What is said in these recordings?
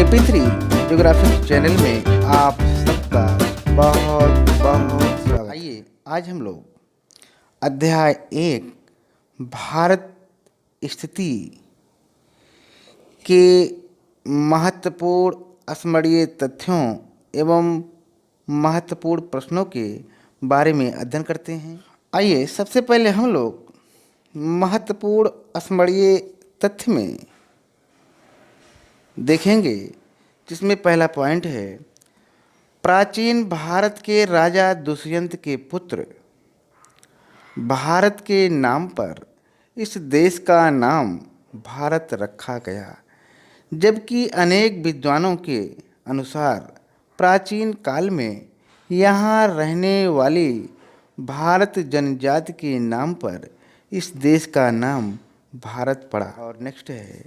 MP3 geographic channel में आप सबका बहुत बहुत स्वागत। आइए आज हम लोग अध्याय 1 भारत स्थिति के महत्वपूर्ण स्मरणीय तथ्यों एवं महत्वपूर्ण प्रश्नों के बारे में अध्ययन करते हैं। आइए सबसे पहले हम लोग महत्वपूर्ण स्मरणीय तथ्य में देखेंगे, जिसमें पहला पॉइंट है प्राचीन भारत के राजा दुष्यंत के पुत्र भारत के नाम पर इस देश का नाम भारत रखा गया, जबकि अनेक विद्वानों के अनुसार प्राचीन काल में यहाँ रहने वाली भारत जनजाति के नाम पर इस देश का नाम भारत पड़ा। और नेक्स्ट है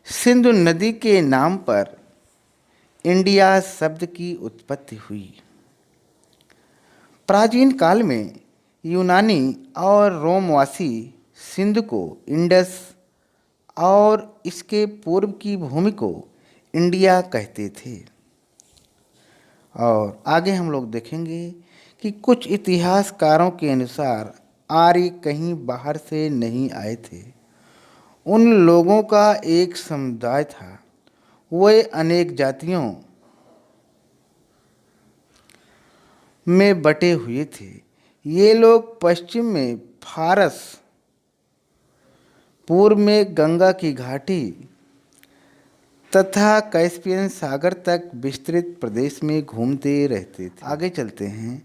सिंधु नदी के नाम पर इंडिया शब्द की उत्पत्ति हुई। प्राचीन काल में यूनानी और रोमवासी सिंधु को इंडस और इसके पूर्व की भूमि को इंडिया कहते थे। और आगे हम लोग देखेंगे कि कुछ इतिहासकारों के अनुसार आर्य कहीं बाहर से नहीं आए थे। उन लोगों का एक समुदाय था, वे अनेक जातियों में बटे हुए थे। ये लोग पश्चिम में फारस, पूर्व में गंगा की घाटी तथा कैस्पियन सागर तक विस्तृत प्रदेश में घूमते रहते थे। आगे चलते हैं।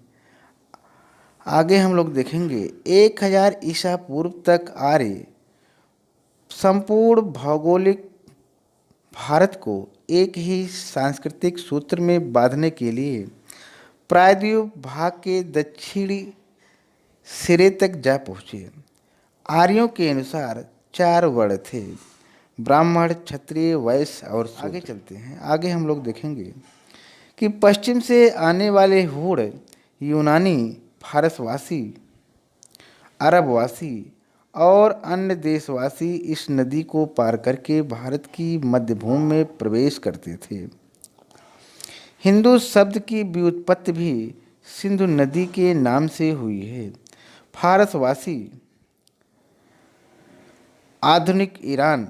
आगे हम लोग देखेंगे 1000 ईसा पूर्व तक आर्य संपूर्ण भौगोलिक भारत को एक ही सांस्कृतिक सूत्र में बांधने के लिए प्रायद्वीप भाग के दक्षिणी सिरे तक जा पहुँचे। आर्यों के अनुसार 4 वर्ण थे, ब्राह्मण, क्षत्रिय, वैश्य और शूद्र। आगे चलते हैं। आगे हम लोग देखेंगे कि पश्चिम से आने वाले हूण यूनानी, फारसवासी, अरबवासी और अन्य देशवासी इस नदी को पार करके भारत की मध्यभूमि में प्रवेश करते थे। हिंदू शब्द की व्युत्पत्ति भी सिंधु नदी के नाम से हुई है। फारसवासी आधुनिक ईरान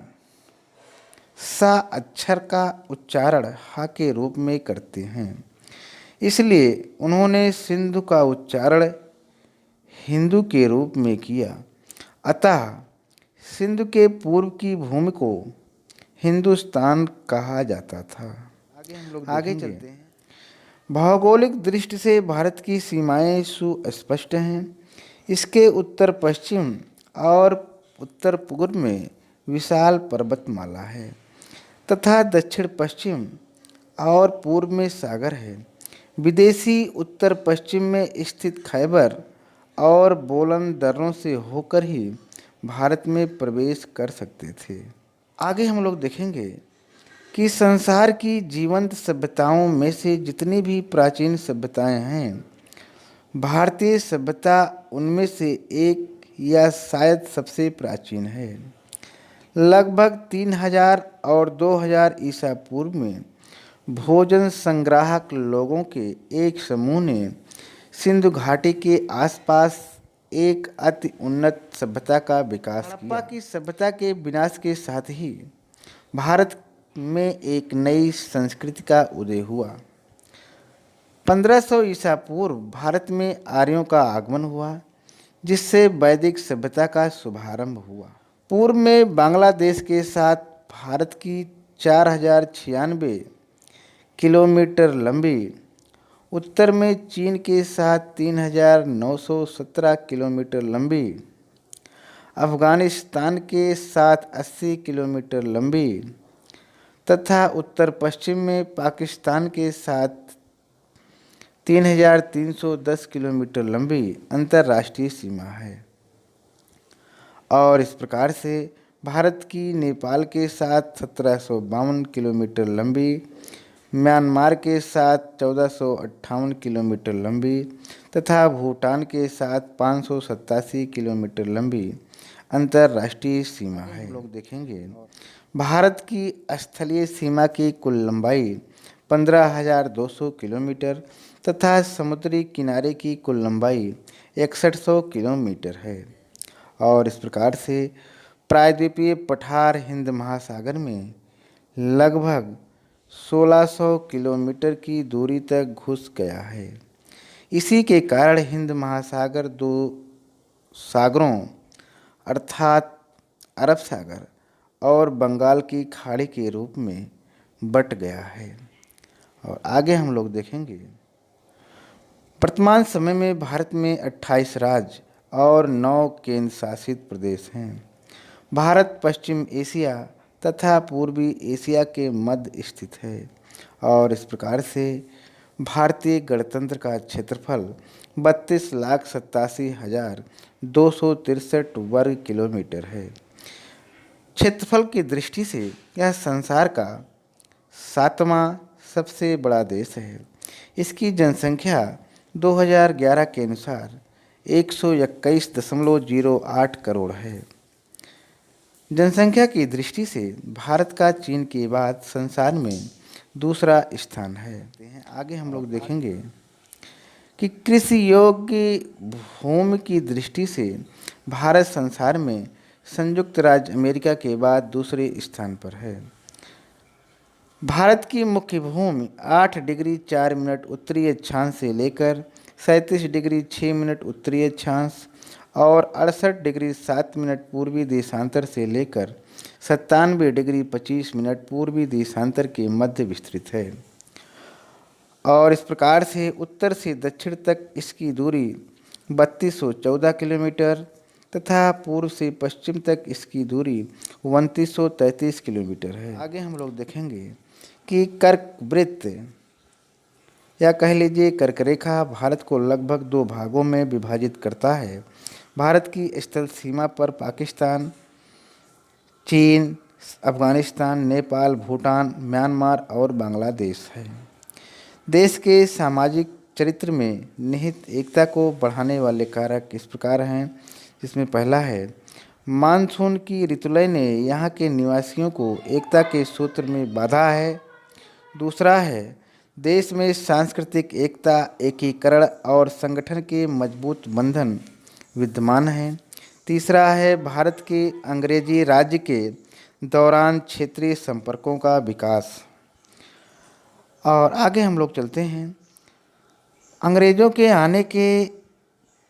सा अक्षर का उच्चारण हा के रूप में करते हैं, इसलिए उन्होंने सिंधु का उच्चारण हिंदू के रूप में किया। अतः सिंधु के पूर्व की भूमि को हिंदुस्तान कहा जाता था। आगे चलते हैं। भौगोलिक दृष्टि से भारत की सीमाएं सुस्पष्ट हैं। इसके उत्तर पश्चिम और उत्तर पूर्व में विशाल पर्वतमाला है तथा दक्षिण पश्चिम और पूर्व में सागर है। विदेशी उत्तर पश्चिम में स्थित खैबर और बोलन दर्रों से होकर ही भारत में प्रवेश कर सकते थे। आगे हम लोग देखेंगे कि संसार की जीवंत सभ्यताओं में से जितनी भी प्राचीन सभ्यताएं हैं, भारतीय सभ्यता उनमें से एक या शायद सबसे प्राचीन है। लगभग 3000 और 2000 ईसा पूर्व में भोजन संग्राहक लोगों के एक समूह ने सिंधु घाटी के आसपास एक अति उन्नत सभ्यता का विकास किया। हड़प्पा की सभ्यता के विनाश के साथ ही भारत में एक नई संस्कृति का उदय हुआ। 1500 ईसा पूर्व भारत में आर्यों का आगमन हुआ, जिससे वैदिक सभ्यता का शुभारंभ हुआ। पूर्व में बांग्लादेश के साथ भारत की 4096 किलोमीटर लंबी, उत्तर में चीन के साथ 3917 किलोमीटर लंबी, अफ़गानिस्तान के साथ 80 किलोमीटर लंबी तथा उत्तर पश्चिम में पाकिस्तान के साथ 3310 किलोमीटर लंबी अंतर्राष्ट्रीय सीमा है। और इस प्रकार से भारत की नेपाल के साथ 1752 किलोमीटर लंबी, म्यांमार के साथ 1458 किलोमीटर लंबी तथा भूटान के साथ 587 किलोमीटर लंबी अंतर्राष्ट्रीय सीमा है। हम लोग देखेंगे भारत की स्थलीय सीमा की कुल लंबाई 15,200 किलोमीटर तथा समुद्री किनारे की कुल लंबाई 6100 किलोमीटर है। और इस प्रकार से प्रायद्वीपीय पठार हिंद महासागर में लगभग 1600 किलोमीटर की दूरी तक घुस गया है। इसी के कारण हिंद महासागर दो सागरों अर्थात अरब सागर और बंगाल की खाड़ी के रूप में बट गया है। और आगे हम लोग देखेंगे वर्तमान समय में भारत में 28 राज्य और 9 केंद्र शासित प्रदेश हैं। भारत पश्चिम एशिया तथा पूर्वी एशिया के मध्य स्थित है। और इस प्रकार से भारतीय गणतंत्र का क्षेत्रफल 32,87,263 वर्ग किलोमीटर है। क्षेत्रफल की दृष्टि से यह संसार का 7वां सबसे बड़ा देश है। इसकी जनसंख्या 2011 के अनुसार 121.08 करोड़ है। जनसंख्या की दृष्टि से भारत का चीन के बाद संसार में दूसरा स्थान है। आगे हम लोग देखेंगे कि कृषि योग्य भूमि की दृष्टि से भारत संसार में संयुक्त राज्य अमेरिका के बाद दूसरे स्थान पर है। भारत की मुख्य भूमि 8 डिग्री 4 मिनट उत्तरी अक्षांश से लेकर 37 डिग्री 6 मिनट उत्तरी अक्षांश और 68 डिग्री 7 मिनट पूर्वी देशांतर से लेकर 97 डिग्री 25 मिनट पूर्वी देशांतर के मध्य विस्तृत है। और इस प्रकार से उत्तर से दक्षिण तक इसकी दूरी 3214 किलोमीटर तथा पूर्व से पश्चिम तक इसकी दूरी 2933 किलोमीटर है। आगे हम लोग देखेंगे कि कर्कवृत्त या कह लीजिए कर्क रेखा भारत को लगभग 2 भागों में विभाजित करता है। भारत की स्थल सीमा पर पाकिस्तान, चीन, अफगानिस्तान, नेपाल, भूटान, म्यांमार और बांग्लादेश है। देश के सामाजिक चरित्र में निहित एकता को बढ़ाने वाले कारक इस प्रकार हैं, जिसमें पहला है मानसून की ऋतुलय ने यहाँ के निवासियों को एकता के सूत्र में बांधा है। दूसरा है देश में सांस्कृतिक एकता, एकीकरण और संगठन के मजबूत बंधन विद्यमान हैं। तीसरा है भारत के अंग्रेजी राज्य के दौरान क्षेत्रीय संपर्कों का विकास। और आगे हम लोग चलते हैं अंग्रेज़ों के आने के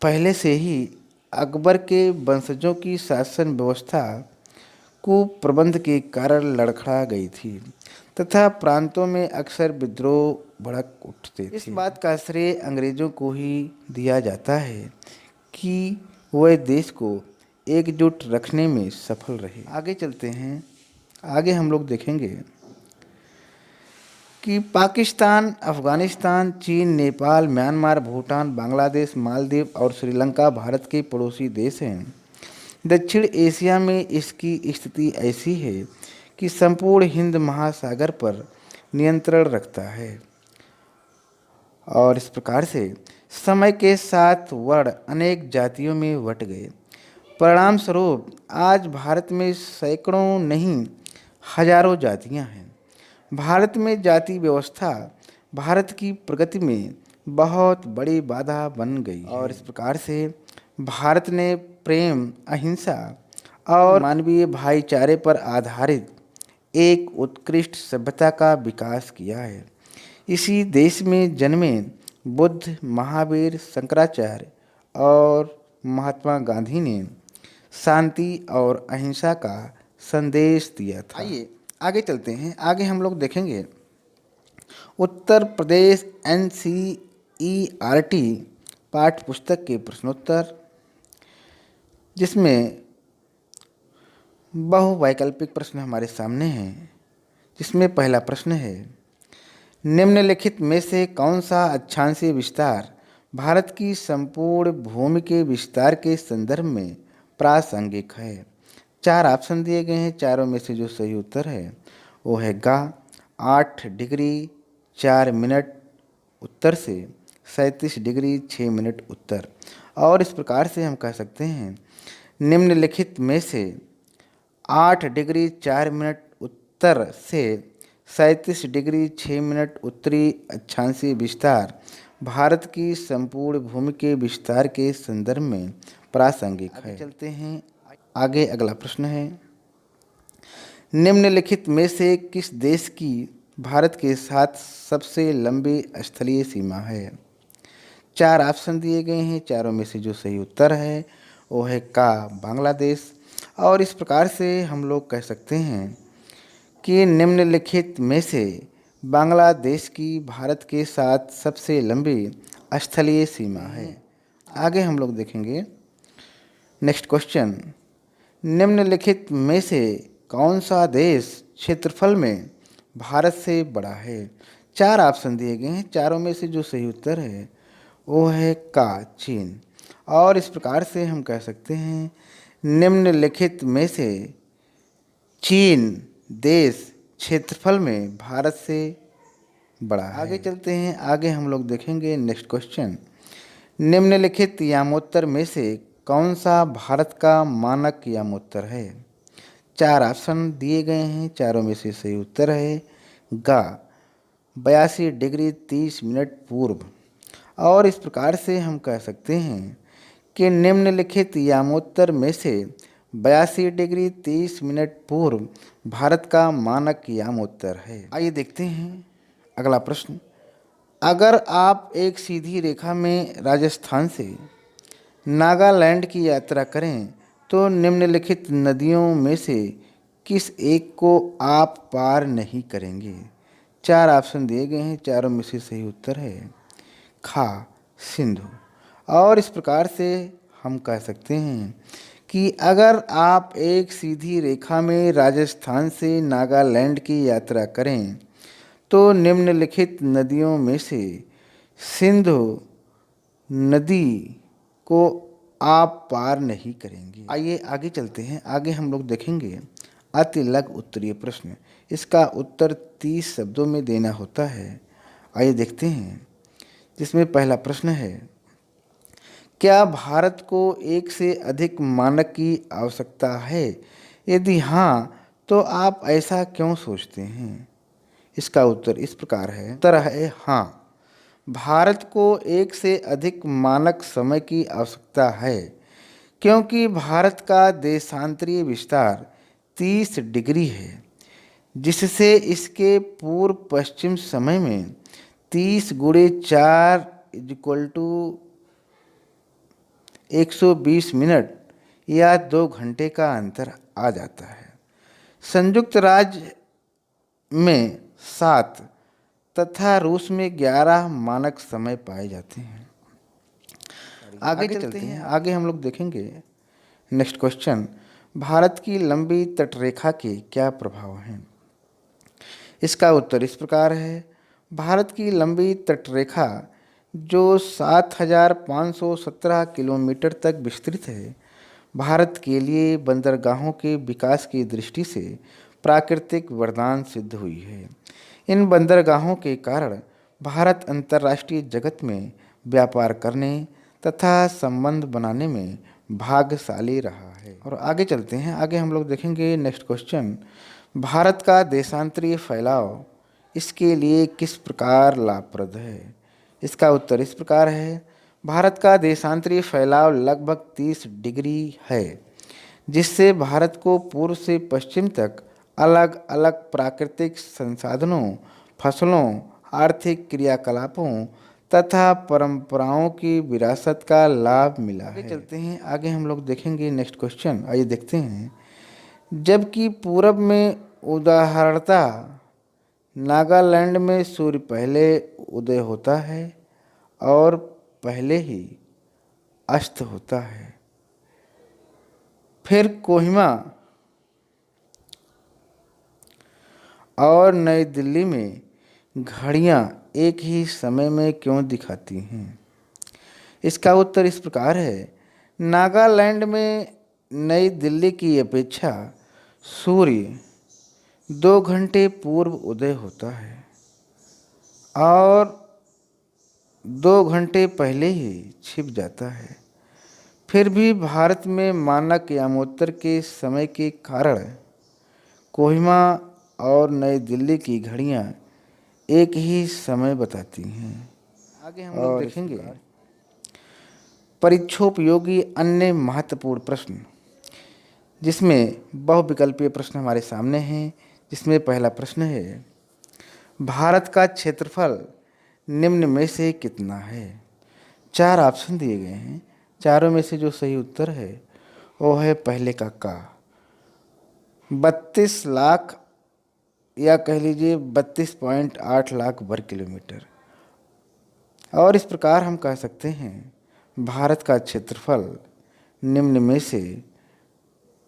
पहले से ही अकबर के वंशजों की शासन व्यवस्था कुप्रबंध के कारण लड़खड़ा गई थी तथा प्रांतों में अक्सर विद्रोह भड़क उठते थे। इस बात का श्रेय अंग्रेज़ों को ही दिया जाता है कि वह देश को एकजुट रखने में सफल रहे। आगे चलते हैं, आगे हम लोग देखेंगे कि पाकिस्तान, अफगानिस्तान, चीन, नेपाल, म्यांमार, भूटान, बांग्लादेश, मालदीव और श्रीलंका भारत के पड़ोसी देश हैं। दक्षिण एशिया में इसकी स्थिति ऐसी है कि संपूर्ण हिंद महासागर पर नियंत्रण रखता है। और इस प्रकार से समय के साथ वर्ण अनेक जातियों में बंट गए। परिणाम स्वरूप आज भारत में सैकड़ों नहीं हजारों जातियां हैं। भारत में जाति व्यवस्था भारत की प्रगति में बहुत बड़ी बाधा बन गई है। और इस प्रकार से भारत ने प्रेम, अहिंसा और मानवीय भाईचारे पर आधारित एक उत्कृष्ट सभ्यता का विकास किया है। इसी देश में जन्मे बुद्ध, महावीर, शंकराचार्य और महात्मा गांधी ने शांति और अहिंसा का संदेश दिया था। आइए आगे चलते हैं, आगे हम लोग देखेंगे उत्तर प्रदेश NCERT पाठ्य पुस्तक के प्रश्नोत्तर, जिसमें बहुवैकल्पिक प्रश्न हमारे सामने हैं। जिसमें पहला प्रश्न है निम्नलिखित में से कौन सा अक्षांशीय विस्तार भारत की संपूर्ण भूमि के विस्तार के संदर्भ में प्रासंगिक है। 4 ऑप्शन दिए गए हैं, चारों में से जो सही उत्तर है वो है गा 8 डिग्री 4 मिनट उत्तर से 37 डिग्री 6 मिनट उत्तर। और इस प्रकार से हम कह सकते हैं निम्नलिखित में से 8 डिग्री 4 मिनट उत्तर से 37 डिग्री 6 मिनट उत्तरी अक्षांशीय विस्तार भारत की संपूर्ण भूमि के विस्तार के संदर्भ में प्रासंगिक है। चलते हैं आगे, अगला प्रश्न है, निम्नलिखित में से किस देश की भारत के साथ सबसे लंबी स्थलीय सीमा है? 4 ऑप्शन दिए गए हैं, चारों में से जो सही उत्तर है वो है का बांग्लादेश। और इस प्रकार से हम लोग कह सकते हैं कि निम्नलिखित में से बांग्लादेश की भारत के साथ सबसे लंबी स्थलीय सीमा है। आगे हम लोग देखेंगे नेक्स्ट क्वेश्चन, निम्नलिखित में से कौन सा देश क्षेत्रफल में भारत से बड़ा है? 4 ऑप्शन दिए गए हैं, चारों में से जो सही उत्तर है वो है का चीन। और इस प्रकार से हम कह सकते हैं निम्नलिखित में से चीन देश क्षेत्रफल में भारत से बड़ा है। आगे चलते हैं, आगे हम लोग देखेंगे नेक्स्ट क्वेश्चन, निम्नलिखित यामोत्तर में से कौन सा भारत का मानक यामोत्तर है? 4 ऑप्शन दिए गए हैं, चारों में से सही उत्तर है गा 82 डिग्री 30 मिनट पूर्व। और इस प्रकार से हम कह सकते हैं कि निम्नलिखित यामोत्तर में से 82 डिग्री 30 मिनट पूर्व भारत का मानक यामोत्तर है। आइए देखते हैं अगला प्रश्न, अगर आप एक सीधी रेखा में राजस्थान से नागालैंड की यात्रा करें तो निम्नलिखित नदियों में से किस एक को आप पार नहीं करेंगे? 4 ऑप्शन दिए गए हैं, चारों में से सही उत्तर है खा सिंधु। और इस प्रकार से हम कह सकते हैं कि अगर आप एक सीधी रेखा में राजस्थान से नागालैंड की यात्रा करें तो निम्नलिखित नदियों में से सिंधु नदी को आप पार नहीं करेंगे। आइए आगे चलते हैं, आगे हम लोग देखेंगे अति लघु उत्तरीय प्रश्न। इसका उत्तर 30 शब्दों में देना होता है। आइए देखते हैं, जिसमें पहला प्रश्न है, क्या भारत को एक से अधिक मानक की आवश्यकता है? यदि हाँ तो आप ऐसा क्यों सोचते हैं? इसका उत्तर इस प्रकार है, उत्तर है हाँ, भारत को एक से अधिक मानक समय की आवश्यकता है क्योंकि भारत का देशांतरीय विस्तार 30 डिग्री है, जिससे इसके पूर्व पश्चिम समय में 30 गुणे 4 = 120 मिनट या 2 घंटे का अंतर आ जाता है। संयुक्त राज्य में 7 तथा रूस में 11 मानक समय पाए जाते हैं। आगे चलते हैं, आगे हम लोग देखेंगे नेक्स्ट क्वेश्चन, भारत की लंबी तटरेखा के क्या प्रभाव हैं? इसका उत्तर इस प्रकार है, भारत की लंबी तटरेखा जो 7517 किलोमीटर तक विस्तृत है, भारत के लिए बंदरगाहों के विकास की दृष्टि से प्राकृतिक वरदान सिद्ध हुई है। इन बंदरगाहों के कारण भारत अंतर्राष्ट्रीय जगत में व्यापार करने तथा संबंध बनाने में भाग्यशाली रहा है। और आगे चलते हैं, आगे हम लोग देखेंगे नेक्स्ट क्वेश्चन, भारत का देशांतरीय फैलाव इसके लिए किस प्रकार लाभप्रद है? इसका उत्तर इस प्रकार है, भारत का देशांतरीय फैलाव लगभग 30 डिग्री है, जिससे भारत को पूर्व से पश्चिम तक अलग अलग प्राकृतिक संसाधनों, फसलों, आर्थिक क्रियाकलापों तथा परंपराओं की विरासत का लाभ मिला है। आगे चलते हैं, आगे हम लोग देखेंगे नेक्स्ट क्वेश्चन। आइए देखते हैं, जबकि पूरब में उदाहरणता नागालैंड में सूर्य पहले उदय होता है और पहले ही अस्त होता है, फिर कोहिमा और नई दिल्ली में घड़ियां एक ही समय में क्यों दिखाती हैं? इसका उत्तर इस प्रकार है, नागालैंड में नई दिल्ली की अपेक्षा सूर्य 2 घंटे पूर्व उदय होता है और 2 घंटे पहले ही छिप जाता है। फिर भी भारत में मानक यामोत्तर के समय के कारण कोहिमा और नई दिल्ली की घड़ियां एक ही समय बताती हैं। आगे हम लोग देखेंगे परीक्षोपयोगी अन्य महत्वपूर्ण प्रश्न, जिसमें बहुविकल्पीय प्रश्न हमारे सामने हैं। जिसमें पहला प्रश्न है, भारत का क्षेत्रफल निम्न में से कितना है? 4 ऑप्शन दिए गए हैं। चारों में से जो सही उत्तर है वो है पहले का 32 लाख, या कह लीजिए 32.8 लाख वर्ग किलोमीटर। और इस प्रकार हम कह सकते हैं भारत का क्षेत्रफल निम्न में से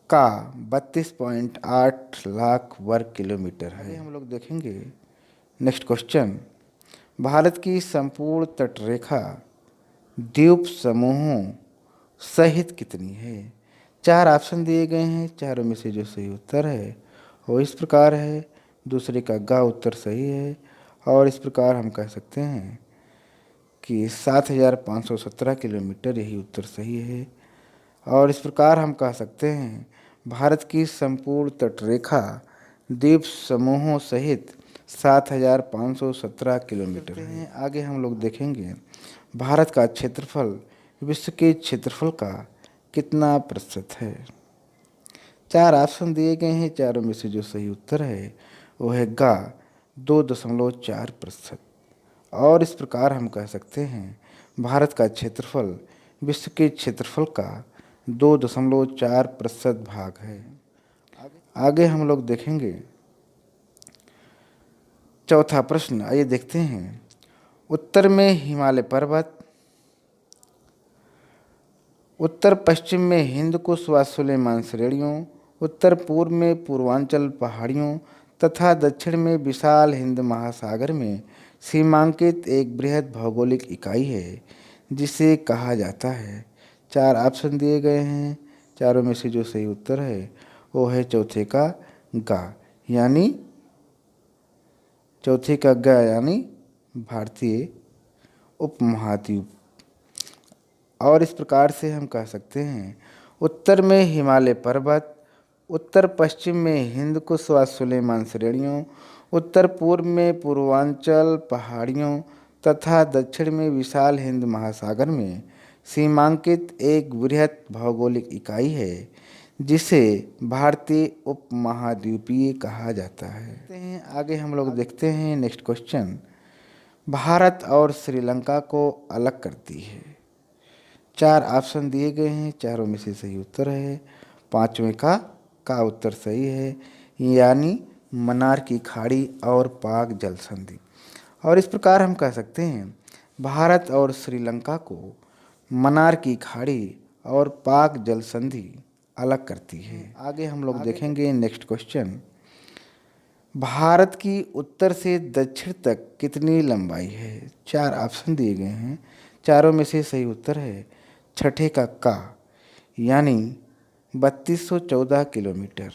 का 32.8 लाख वर्ग किलोमीटर है। हम लोग देखेंगे नेक्स्ट क्वेश्चन, भारत की संपूर्ण तटरेखा द्वीप समूहों सहित कितनी है? 4 ऑप्शन दिए गए हैं। चारों में से जो सही उत्तर है वो इस प्रकार है। दूसरे का ग उत्तर सही है। और इस प्रकार हम कह सकते हैं कि 7,517 किलोमीटर यही उत्तर सही है। और इस प्रकार हम कह सकते हैं भारत की संपूर्ण तटरेखा द्वीप समूहों सहित 7,517 किलोमीटर है। आगे हम लोग देखेंगे भारत का क्षेत्रफल विश्व के क्षेत्रफल का कितना प्रतिशत है? 4 ऑप्शन दिए गए हैं। चारों में से जो सही उत्तर है वो है गा 2.4%। और इस प्रकार हम कह सकते हैं भारत का क्षेत्रफल विश्व के क्षेत्रफल का 2.4% भाग है। आगे हम लोग देखेंगे चौथा प्रश्न। आइए देखते हैं, उत्तर में हिमालय पर्वत, उत्तर पश्चिम में हिंद कुश व सुलेमान श्रेणियों, उत्तर पूर्व में पूर्वांचल पहाड़ियों तथा दक्षिण में विशाल हिंद महासागर में सीमांकित एक बृहद भौगोलिक इकाई है जिसे कहा जाता है। 4 ऑप्शन दिए गए हैं। चारों में से जो सही उत्तर है वो है चौथे का गा, यानी भारतीय उपमहाद्वीप। और इस प्रकार से हम कह सकते हैं उत्तर में हिमालय पर्वत, उत्तर पश्चिम में हिंद कुश व सुलेमान श्रेणियों, उत्तर पूर्व में पूर्वांचल पहाड़ियों तथा दक्षिण में विशाल हिंद महासागर में सीमांकित एक बृहद भौगोलिक इकाई है जिसे भारतीय उपमहाद्वीपीय कहा जाता है। आगे हम लोग देखते हैं नेक्स्ट क्वेश्चन, भारत और श्रीलंका को अलग करती है। 4 ऑप्शन दिए गए हैं। चारों में से सही उत्तर है पांचवें का उत्तर सही है, यानी मन्नार की खाड़ी और पाक जल संधि। और इस प्रकार हम कह सकते हैं भारत और श्रीलंका को मन्नार की खाड़ी और पाक जल संधि अलग करती है। आगे हम लोग देखेंगे नेक्स्ट क्वेश्चन, भारत की उत्तर से दक्षिण तक कितनी लंबाई है? 4 ऑप्शन दिए गए हैं। चारों में से सही उत्तर है छठे का यानी 3214 किलोमीटर।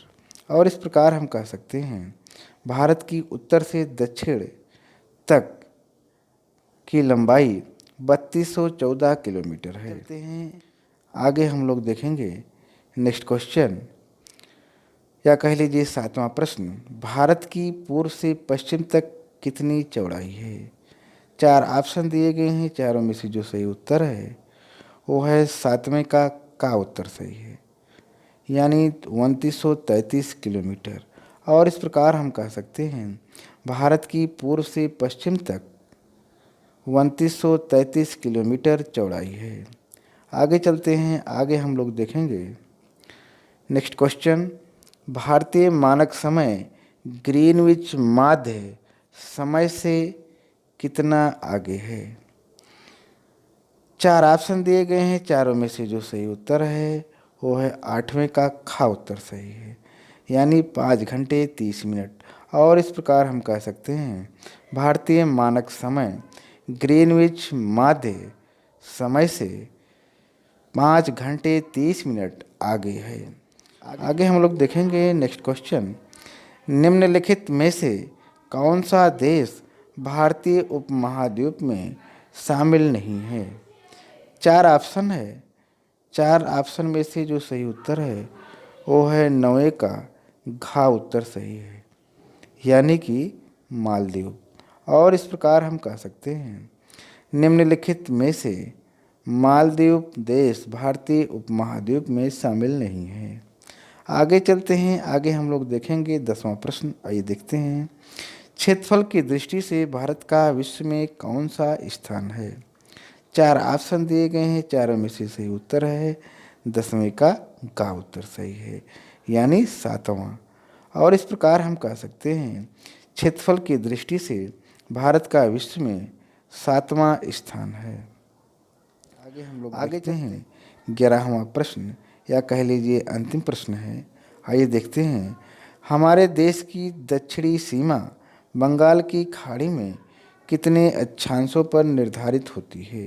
और इस प्रकार हम कह सकते हैं भारत की उत्तर से दक्षिण तक की लंबाई 3214 किलोमीटर है। चलते हैं आगे हम लोग देखेंगे नेक्स्ट क्वेश्चन, या कह लीजिए 7वां प्रश्न, भारत की पूर्व से पश्चिम तक कितनी चौड़ाई है? 4 ऑप्शन दिए गए हैं। चारों में से जो सही उत्तर है वो है 7वें का उत्तर सही है, यानी 2933 किलोमीटर। और इस प्रकार हम कह सकते हैं भारत की पूर्व से पश्चिम तक 2933 किलोमीटर चौड़ाई है। आगे चलते हैं। आगे हम लोग देखेंगे नेक्स्ट क्वेश्चन, भारतीय मानक समय ग्रीनविच माध्य समय से कितना आगे है? 4 ऑप्शन दिए गए हैं। चारों में से जो सही उत्तर है वो है 8वें का उत्तर सही है, यानी 5 घंटे 30 मिनट। और इस प्रकार हम कह सकते हैं भारतीय मानक समय ग्रीनविच माध्य समय से 5 घंटे 30 मिनट आगे है। आगे हम लोग देखेंगे नेक्स्ट क्वेश्चन, निम्नलिखित में से कौन सा देश भारतीय उपमहाद्वीप में शामिल नहीं है? 4 ऑप्शन है। 4 ऑप्शन में से जो सही उत्तर है वो है 9वें का घ उत्तर सही है, यानी कि मालदीव। और इस प्रकार हम कह सकते हैं निम्नलिखित में से मालदीव देश भारतीय उपमहाद्वीप में शामिल नहीं है। आगे चलते हैं, आगे हम लोग देखेंगे 10वां प्रश्न। आइए देखते हैं, क्षेत्रफल की दृष्टि से भारत का विश्व में कौन सा स्थान है। 4 ऑप्शन दिए गए हैं, चारों में से सही उत्तर है 10वें का उत्तर सही है, यानी 7वां। और इस प्रकार हम कह सकते हैं क्षेत्रफल की दृष्टि से भारत का विश्व में 7वां स्थान है। आगे हम लोग देखते हैं 11वां प्रश्न, या कह लीजिए अंतिम प्रश्न है। आइए देखते हैं, हमारे देश की दक्षिणी सीमा बंगाल की खाड़ी में कितने अक्षांशों पर निर्धारित होती है।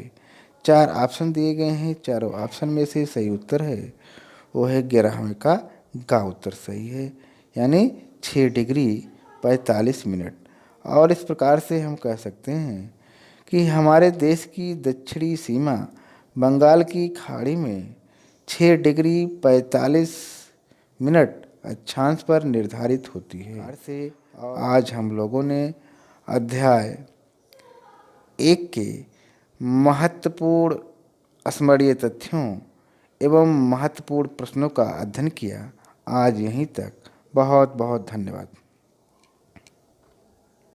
4 ऑप्शन दिए गए हैं, चारों ऑप्शन में से सही उत्तर है वो है 11वें का उत्तर सही है, यानी 6 डिग्री 45 मिनट। और इस प्रकार से हम कह सकते हैं कि हमारे देश की दक्षिणी सीमा बंगाल की खाड़ी में 6 डिग्री 45 मिनट अक्षांश पर निर्धारित होती है। से आज हम लोगों ने अध्याय 1 के महत्वपूर्ण स्मरणीय तथ्यों एवं महत्वपूर्ण प्रश्नों का अध्ययन किया। आज यहीं तक, बहुत बहुत धन्यवाद।